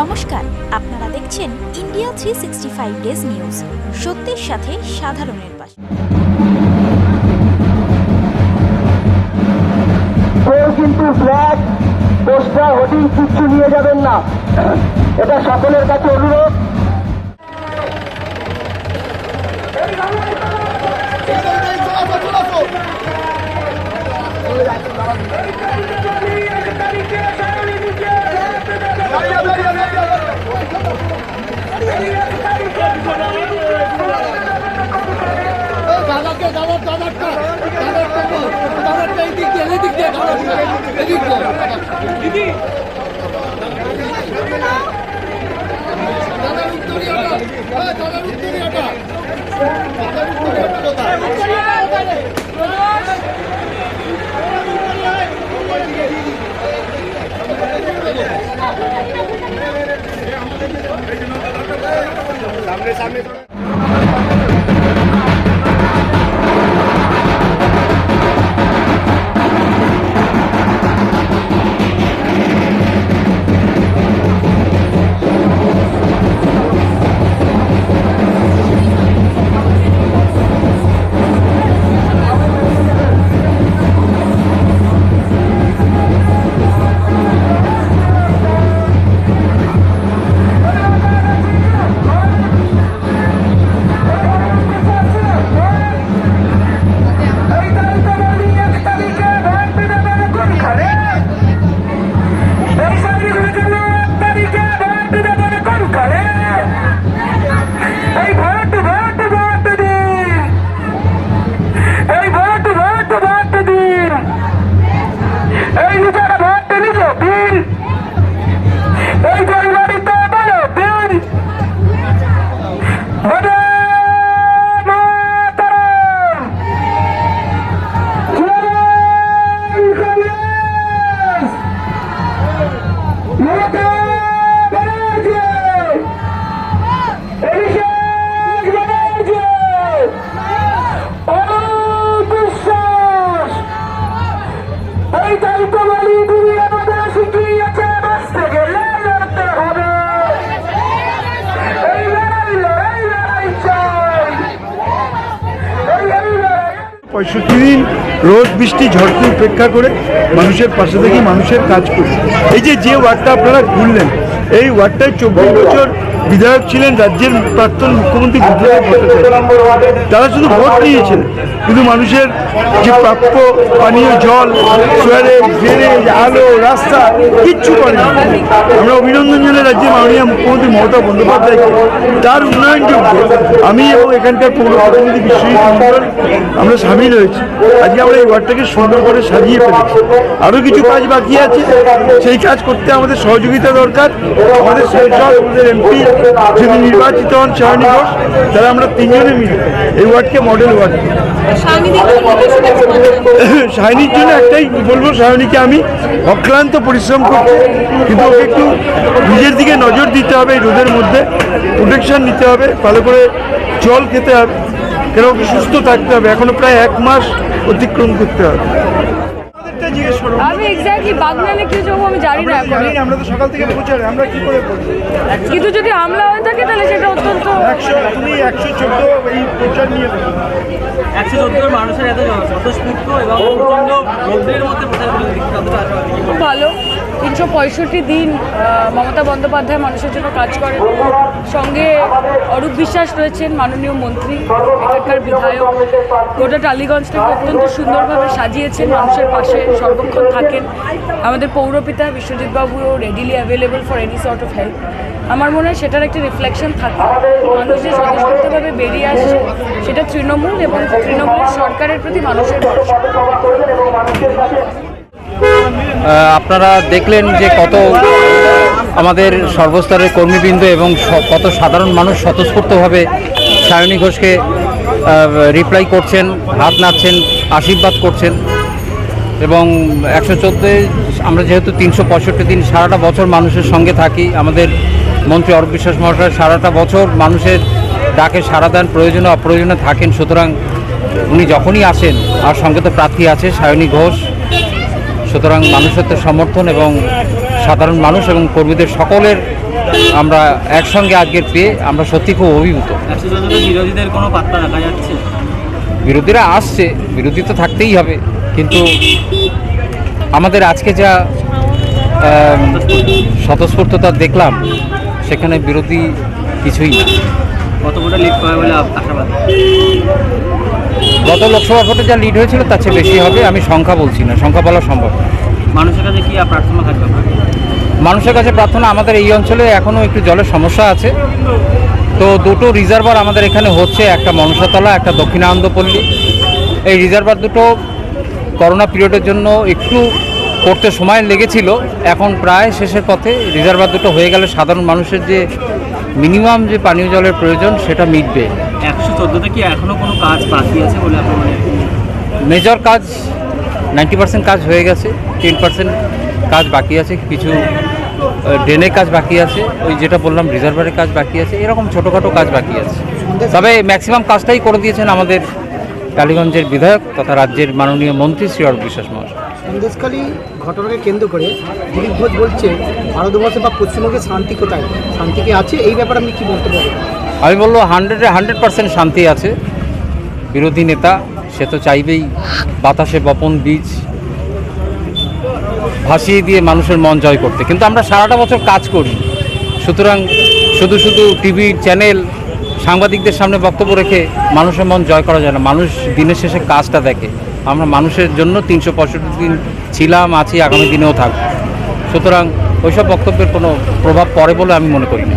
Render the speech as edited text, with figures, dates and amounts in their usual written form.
নমস্কার, আপনারা দেখছেন ইন্ডিয়া 365 ডেজ নিউজ, সত্যের সাথে সাধারণের পাশে। কেউ কিন্তু ফ্ল্যাগ পোস্টার হোর্ডিং কিচ্ছু নিয়ে যাবেন না, এটা সকলের কাছে অনুরোধ। সামনে দিন রোদ বৃষ্টি ঝড়কে উপেক্ষা করে মানুষের পাশে থেকে মানুষের কাজ করি। এই যে ওয়ার্ডটা আপনারা ঘুরলেন, এই ওয়ার্ডটায় 24 বছর বিধায়ক ছিলেন রাজ্যের প্রাক্তন মুখ্যমন্ত্রী বুদ্ধদেব ভট্টাচার্য। তারা শুধু ভোট নিয়েছিলেন, কিন্তু মানুষের যে প্রাপ্য পানীয় জল, সোয়ারেজ, ড্রেনেজ, আলো, রাস্তা কিচ্ছু করেনি। আমরা অভিনন্দন জানাই রাজ্যের মাননীয় মুখ্যমন্ত্রী মমতা বন্দ্যোপাধ্যায়কে। তার উন্নয়ন যোগ্য আমি এবং এখানকার পৌর প্রতিনিধি বিশ্বজিৎ মন্ডল আমরা সামিল হয়েছি। আজকে আমরা এই ওয়ার্ডটাকে সুন্দর করে সাজিয়ে ফেলেছি। আরও কিছু কাজ বাকি আছে, সেই কাজ করতে আমাদের সহযোগিতা দরকার। আমাদের সাংসদ, আমাদের এমপি যিনি নির্বাচিত হন সায়নী ঘোষ, তারা আমরা তিনজনে মিলে এই ওয়ার্ডকে মডেল ওয়ার্ড। সায়নীর জন্য একটাই বলবো, সায়নীকে আমি অক্লান্ত পরিশ্রম করছি, কিন্তু ওকে একটু নিজের দিকে নজর দিতে হবে। এই রোদের মধ্যে প্রোটেকশন নিতে হবে, ভালো করে জল খেতে হবে, কেন ওকে সুস্থ থাকতে হবে। এখনো প্রায় 1 মাস অতিক্রম করতে হবে। আমি এক্স্যাক্টলি বাগনানে কি যাবো আমি জানি না এখন। আমরা তো সকাল থেকে পৌঁছাই, আমরা কি করে বলবো? কিন্তু যদি হামলা হয়ে থাকে তাহলে সেটা অত্যন্ত 114 এই প্রচার নিয়ে 114 মানুষের এত স্বতঃস্ফূর্ত এবং প্রচন্ড রোদ্রের মধ্যে প্রচার করে খুব ভালো। 365 দিন মমতা বন্দ্যোপাধ্যায় মানুষের জন্য কাজ করেন। সঙ্গে অরূপ বিশ্বাস রয়েছেন, মাননীয় মন্ত্রী, এখানকার বিধায়ক। গোটা টালিগঞ্জটাকে অত্যন্ত সুন্দরভাবে সাজিয়েছেন, মানুষের পাশে সর্বক্ষণ থাকেন। আমাদের পৌরপিতা বিশ্বজিৎবাবুও readily available for any sort of help. আমার মনে হয় সেটার একটা রিফ্লেকশন থাকে। মানুষ যে স্বতঃস্ফূর্তভাবে বেরিয়ে আসছে, সেটা তৃণমূল এবং তৃণমূলের সরকারের প্রতি মানুষের ভরসা। আপনারা দেখলেন যে কত আমাদের সর্বস্তরের কর্মীবৃন্দ এবং কত সাধারণ মানুষ স্বতঃস্ফূর্তভাবে সায়নী ঘোষকে রিপ্লাই করছেন, হাত নাড়ছেন, আশীর্বাদ করছেন। এবং 114 আমরা যেহেতু 365 দিন সারাটা বছর মানুষের সঙ্গে থাকি, আমাদের মন্ত্রী অরূপ বিশ্বাস মহাশয় সারাটা বছর মানুষের ডাকে সাড়া দেন, প্রয়োজনে অপ্রয়োজনে থাকেন। সুতরাং উনি যখনই আসেন, আর সঙ্গে তো প্রার্থী আছে সায়নী ঘোষ, সুতরাং মানুষের তো সমর্থন এবং সাধারণ মানুষ এবং কর্মীদের সকলের আমরা একসঙ্গে আজকের পেয়ে আমরা সত্যি খুব অভিভূত। বিরোধীদের কোনো পাত্তা দেখা যাচ্ছে? বিরোধীরা আসছে, বিরোধী তো থাকতেই হবে, কিন্তু আমাদের আজকে যা স্বতঃস্ফূর্ততা দেখলাম সেখানে বিরোধী কিছুই না। কত ভোটে লিড পাবে বলে আশাবাদ? গত লোকসভা ভোটে যা লিড হয়েছিল তার চেয়ে বেশি হবে, আমি সংখ্যা বলছি না, সংখ্যা বলা সম্ভব না। মানুষের কাছে কি প্রার্থনা থাকবে আপনার? মানুষের কাছে প্রার্থনা, আমাদের এই অঞ্চলে এখনও একটু জলের সমস্যা আছে, তো দুটো রিজার্ভার আমাদের এখানে হচ্ছে, একটা মনসাতলা, একটা দক্ষিণানন্দপল্লী। এই রিজার্ভার দুটো করোনা পিরিয়ডের জন্য একটু করতে সময় লেগেছিল, এখন প্রায় শেষের পথে। রিজার্ভার দুটো হয়ে গেলে সাধারণ মানুষের যে মিনিমাম যে পানীয় জলের প্রয়োজন সেটা মিটবে। 114তে কি এখনও কোনো কাজ বাকি আছে বলে আপনার মনে হয়? মেজর কাজ 90% কাজ হয়ে গেছে, 10% কাজ বাকি আছে, কিছু ড্রেনের কাজ বাকি আছে, ওই যেটা বললাম রিজার্ভারের কাজ বাকি আছে, এরকম ছোটোখাটো কাজ বাকি আছে। তবে ম্যাক্সিমাম কাজটাই করে দিয়েছেন আমাদের টালিগঞ্জের বিধায়ক তথা রাজ্যের মাননীয় মন্ত্রী শ্রী অরূপ বিশ্বাস মহাশয়। সন্দেশখালী ঘটনাকে কেন্দ্র করে দিলীপ ঘোষ বলছে ভারতবর্ষে বা পশ্চিমবঙ্গে শান্তি কোথায়, শান্তি কি আছে? এই ব্যাপারে আপনি কি বলতে পারবেন? আমি বলবো 100% শান্তি আছে। বিরোধী নেতা সে তো চাইবেই বাতাসে বপন বীজ ভাসিয়ে দিয়ে মানুষের মন জয় করতে, কিন্তু আমরা সারাটা বছর কাজ করি, সুতরাং শুধু শুধু টিভি চ্যানেল সাংবাদিকদের সামনে বক্তব্য রেখে মানুষের মন জয় করা যায় না। মানুষ দিনের শেষে কাজটা দেখে। আমরা মানুষের জন্য 365 দিন ছিলাম, আছি, আগামী দিনেও থাকব। সুতরাং ওইসব বক্তব্যের কোনো প্রভাব পড়ে বলে আমি মনে করি না।